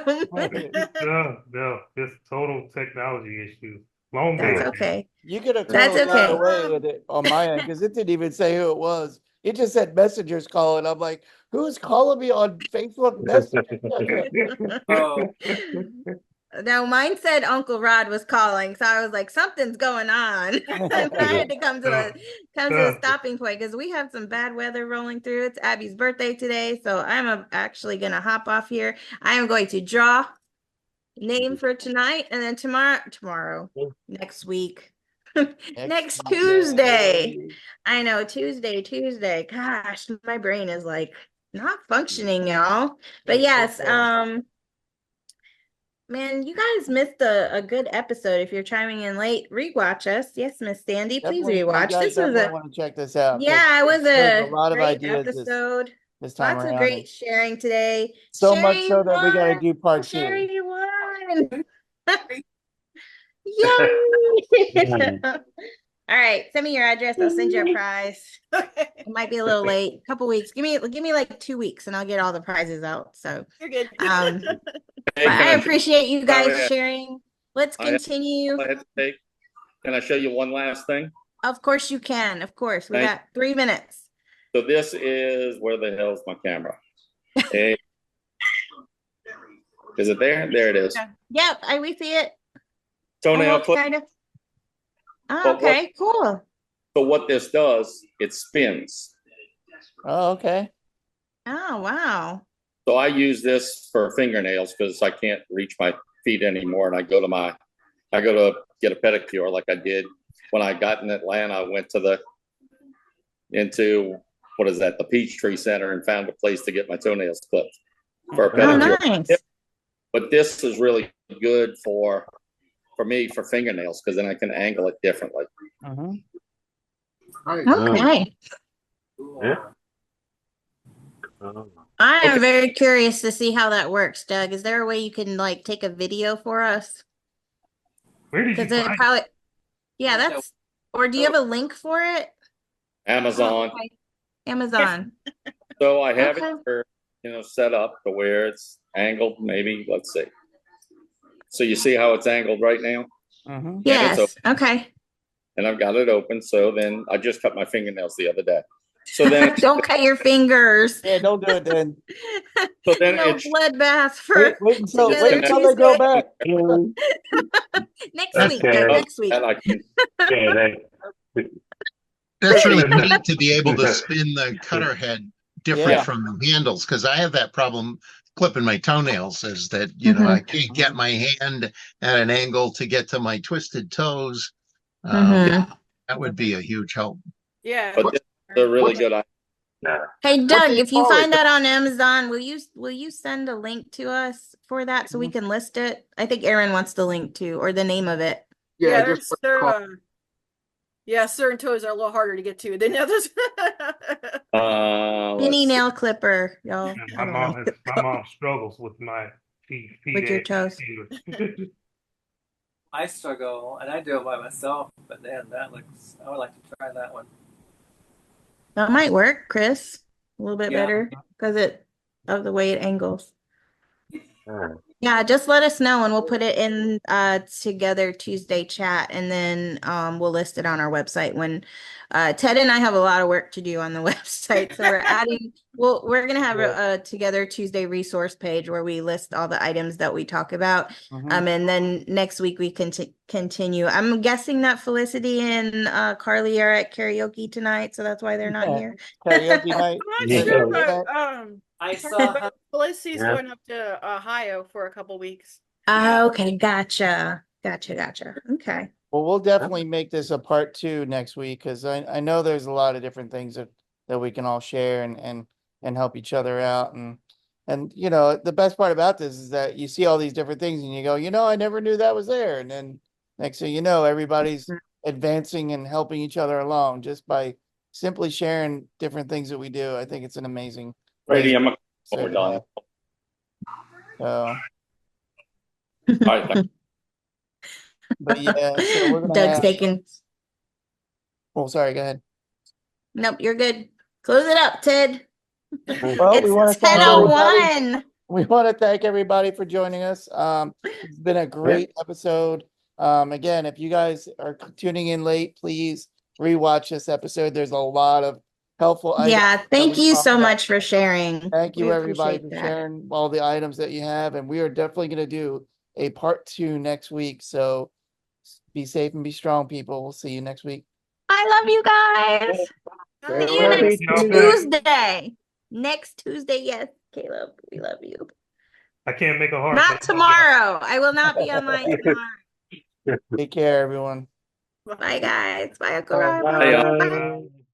No, it's total technology issues. Long day. That's okay. You could have That's totally got okay. away with it on my end because it didn't even say who it was. It just said messengers calling. I'm like, who's calling me on Facebook Messenger? Oh, No, mine said Uncle Rod was calling, so I was like, something's going on. I had to come to a stopping point because we have some bad weather rolling through. It's Abby's birthday today, so I'm actually gonna hop off here. I am going to draw name for tonight, and then tomorrow, next week, next Tuesday. I know Tuesday. Gosh, my brain is like not functioning, y'all. But yes, man, you guys missed a good episode. If you're chiming in late, rewatch us. Yes, Miss Sandy, please Definitely, you rewatch. guys This was definitely want to check this out. 'cause yeah, it was there's a lot of great ideas episode. this time Lots of around. great sharing today. So much Sherry so that we got to won. do part 2. Sherry won. Yay! All right, send me your address. I'll send you a prize. It might be a little late. A couple weeks. Give me like 2 weeks, and I'll get all the prizes out. So You're good. Hey, but I appreciate you guys yeah. sharing. Let's continue. Can I show you one last thing? Of course you can. Of course. We got 3 minutes. So this is where the hell's my camera? Hey. Is it there? There it is. Yep, we see it. Toenail clip. Kind of. Oh, okay, cool. So what this does, it spins. Oh, okay. Oh, wow. So I use this for fingernails because I can't reach my feet anymore, and I go to get a pedicure like I did when I got in Atlanta. I went to into what is that, the Peachtree Center, and found a place to get my toenails clipped for a pedicure. Oh, nice. But this is really good for me for fingernails because then I can angle it differently. Okay. yeah. I am very curious to see how that works, Doug. Is there a way you can like take a video for us? Where did you Because it find probably, yeah, that's, or do you have a link for it? Amazon. Okay. Amazon. So I have Okay. it for, set up to where it's angled. Maybe let's see. So you see how it's angled right now? Yes. Okay. And I've got it open. So then I just cut my fingernails the other day. So then Don't cut your fingers. Yeah, don't do it then. So then No it's bloodbath for Wait until together they go Tuesday. back. Next week, Doug, next week. and I can, That's really neat to be able to spin the cutter head different Yeah. from the handles, because I have that problem clipping my toenails, is that, I can't get my hand at an angle to get to my twisted toes. That would be a huge help. Yeah. but this is a really good idea. Hey Doug, do you if you call find it? that on Amazon, will you send a link to us for that so we can list it? I think Aaron wants the link too, or the name of it. Yeah, just certain toes are a little harder to get to than others. Mini Let's see. nail clipper, y'all. I My don't mom know. my mom struggles with my feet With your toes. I struggle, and I do it by myself. But then I would like to try that one. That might work, Chris. A little bit Yeah. better because of the way it angles. Yeah, just let us know and we'll put it in together Tuesday chat and then we'll list it on our website when Ted and I have a lot of work to do on the website. So we're gonna have a Together Tuesday resource page where we list all the items that we talk about. Mhm. And then next week we can continue. I'm guessing that Felicity and Carly are at karaoke tonight, so that's why they're not Yeah. here. Karaoke night. I'm Yeah. not sure, Yeah. but I saw Felicity's Yeah. going up to Ohio for a couple weeks. Okay, gotcha. Okay. Well, we'll definitely make this a part 2 next week because I know there's a lot of different things that we can all share and help each other out. And you know, the best part about this is that you see all these different things and you go, you know, I never knew that was there. And then next thing you know, everybody's advancing and helping each other along just by simply sharing different things that we do. I think it's an amazing Brady, way I'm to we're done. So, All right, thank but yeah, so we're gonna Doug's have. taking. Oh, sorry. Go ahead. Nope, you're good. Close it up, Ted. Well, we want to It's thank everybody. 10:01. We want to thank everybody for joining us. It's been a great episode. Again, if you guys are tuning in late, please rewatch this episode. There's a lot of helpful items Yeah, that thank we you talked so about. much for sharing. Thank We you, everybody, appreciate for that. sharing all the items that you have. And we are definitely going to do a part 2 next week. So be safe and be strong, people. We'll see you next week. I love you guys. Stay See you ready. next Y'all back. Tuesday. Next Tuesday, yes, Caleb, we love you. I can't make a heart. Not but I love y'all. tomorrow. I will not be online tomorrow. Take care, everyone. Bye, guys. Bye, Uncle Bye. Rob. Hey, Bye. Bye.